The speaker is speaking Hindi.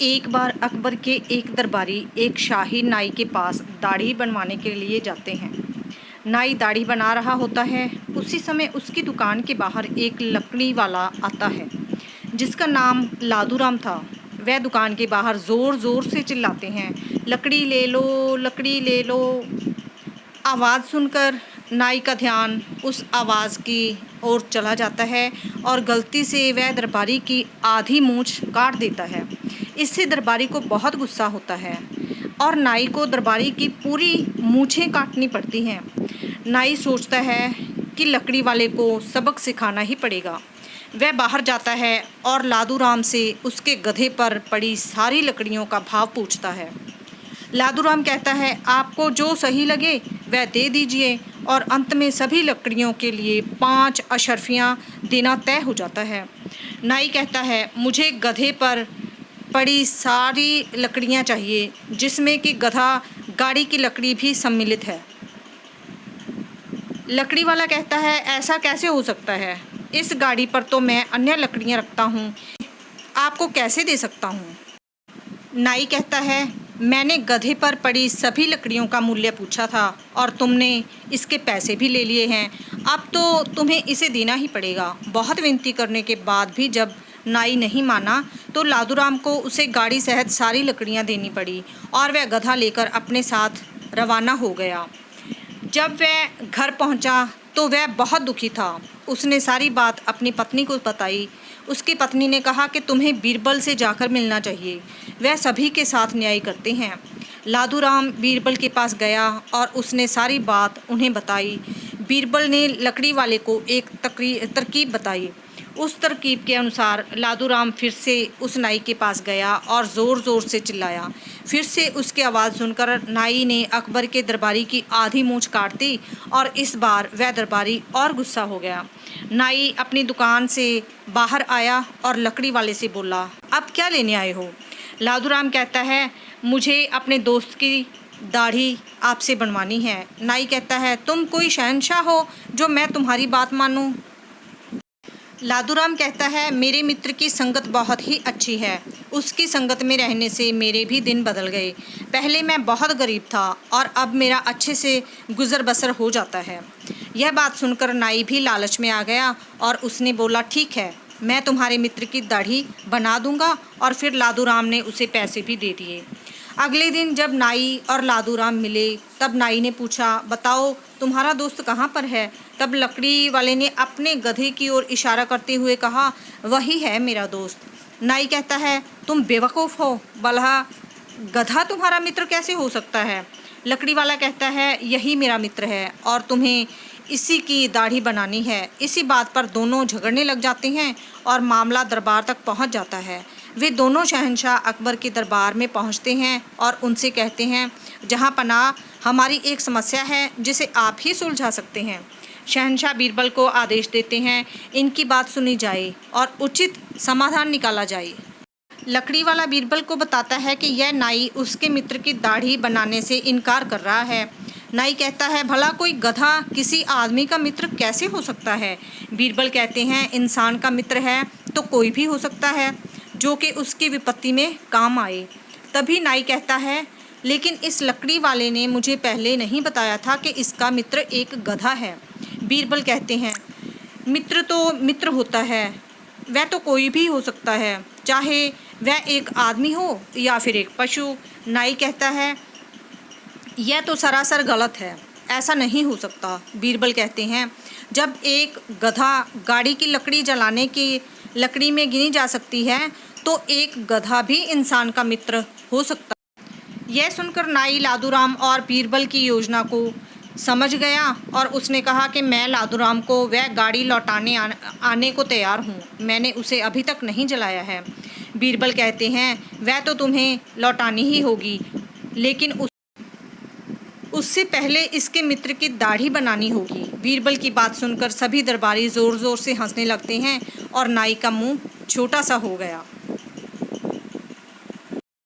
एक बार अकबर के एक दरबारी एक शाही नाई के पास दाढ़ी बनवाने के लिए जाते हैं। नाई दाढ़ी बना रहा होता है। उसी समय उसकी दुकान के बाहर एक लकड़ी वाला आता है जिसका नाम लादूराम था। वह दुकान के बाहर ज़ोर ज़ोर से चिल्लाते हैं, लकड़ी ले लो, लकड़ी ले लो। आवाज़ सुनकर नाई का ध्यान उस आवाज़ की ओर चला जाता है और गलती से वह दरबारी की आधी मूंछ काट देता है। इससे दरबारी को बहुत गुस्सा होता है और नाई को दरबारी की पूरी मूंछें काटनी पड़ती हैं। नाई सोचता है कि लकड़ी वाले को सबक सिखाना ही पड़ेगा। वह बाहर जाता है और लादूराम से उसके गधे पर पड़ी सारी लकड़ियों का भाव पूछता है। लादूराम कहता है, आपको जो सही लगे वह दे दीजिए, और अंत में सभी लकड़ियों के लिए 5 अशर्फियाँ देना तय हो जाता है। नाई कहता है, मुझे गधे पर पड़ी सारी लकड़ियाँ चाहिए, जिसमें कि गधा गाड़ी की लकड़ी भी सम्मिलित है। लकड़ी वाला कहता है, ऐसा कैसे हो सकता है? इस गाड़ी पर तो मैं अन्य लकड़ियाँ रखता हूँ, आपको कैसे दे सकता हूँ? नाई कहता है, मैंने गधे पर पड़ी सभी लकड़ियों का मूल्य पूछा था और तुमने इसके पैसे भी ले लिए हैं। अब तो तुम्हें इसे देना ही पड़ेगा। बहुत विनती करने के बाद भी जब नाई नहीं माना तो लादूराम को उसे गाड़ी सहित सारी लकड़ियां देनी पड़ी और वह गधा लेकर अपने साथ रवाना हो गया। जब वह घर पहुंचा तो वह बहुत दुखी था। उसने सारी बात अपनी पत्नी को बताई। उसकी पत्नी ने कहा कि तुम्हें बीरबल से जाकर मिलना चाहिए, वह सभी के साथ न्याय करते हैं। लादूराम बीरबल के पास गया और उसने सारी बात उन्हें बताई। बीरबल ने लकड़ी वाले को एक तरकीब बताई। उस तरकीब के अनुसार लादूराम फिर से उस नाई के पास गया और ज़ोर ज़ोर से चिल्लाया। फिर से उसकी आवाज़ सुनकर नाई ने अकबर के दरबारी की आधी मूंछ काट दी और इस बार वह दरबारी और गुस्सा हो गया। नाई अपनी दुकान से बाहर आया और लकड़ी वाले से बोला, अब क्या लेने आए हो? लादूराम कहता है, मुझे अपने दोस्त की दाढ़ी आपसे बनवानी है। नाई कहता है, तुम कोई शहंशाह हो जो मैं तुम्हारी बात मानूं? लादूराम कहता है, मेरे मित्र की संगत बहुत ही अच्छी है। उसकी संगत में रहने से मेरे भी दिन बदल गए। पहले मैं बहुत गरीब था और अब मेरा अच्छे से गुजर बसर हो जाता है। यह बात सुनकर नाई भी लालच में आ गया और उसने बोला, ठीक है, मैं तुम्हारे मित्र की दाढ़ी बना दूंगा। और फिर लादूराम ने उसे पैसे भी दे दिए। अगले दिन जब नाई और लादूराम मिले तब नाई ने पूछा, बताओ तुम्हारा दोस्त कहाँ पर है? तब लकड़ी वाले ने अपने गधे की ओर इशारा करते हुए कहा, वही है मेरा दोस्त। नाई कहता है, तुम बेवकूफ़ हो, भला गधा तुम्हारा मित्र कैसे हो सकता है? लकड़ी वाला कहता है, यही मेरा मित्र है और तुम्हें इसी की दाढ़ी बनानी है। इसी बात पर दोनों झगड़ने लग जाते हैं और मामला दरबार तक पहुंच जाता है। वे दोनों शहंशाह अकबर के दरबार में पहुंचते हैं और उनसे कहते हैं, जहां पनाह, हमारी एक समस्या है जिसे आप ही सुलझा सकते हैं। शहंशाह बीरबल को आदेश देते हैं, इनकी बात सुनी जाए और उचित समाधान निकाला जाए। लकड़ी वाला बीरबल को बताता है कि यह नाई उसके मित्र की दाढ़ी बनाने से इनकार कर रहा है। नाई कहता है, भला कोई गधा किसी आदमी का मित्र कैसे हो सकता है? बीरबल कहते हैं, इंसान का मित्र है तो कोई भी हो सकता है जो कि उसकी विपत्ति में काम आए। तभी नाई कहता है, लेकिन इस लकड़ी वाले ने मुझे पहले नहीं बताया था कि इसका मित्र एक गधा है। बीरबल कहते हैं, मित्र तो मित्र होता है, वह तो कोई भी हो सकता है, चाहे वह एक आदमी हो या फिर एक पशु। नाई कहता है, यह तो सरासर गलत है, ऐसा नहीं हो सकता। बीरबल कहते हैं, जब एक गधा गाड़ी की लकड़ी जलाने की लकड़ी में गिनी जा सकती है तो एक गधा भी इंसान का मित्र हो सकता है। यह सुनकर नाई लादूराम और बीरबल की योजना को समझ गया और उसने कहा कि मैं लादूराम को वह गाड़ी लौटाने आने को तैयार हूँ। मैंने उसे अभी तक नहीं जलाया है। बीरबल कहते हैं, वह तो तुम्हें लौटानी ही होगी, लेकिन उससे पहले इसके मित्र की दाढ़ी बनानी होगी। बीरबल की बात सुनकर सभी दरबारी ज़ोर ज़ोर से हंसने लगते हैं और नाई का मुंह छोटा सा हो गया।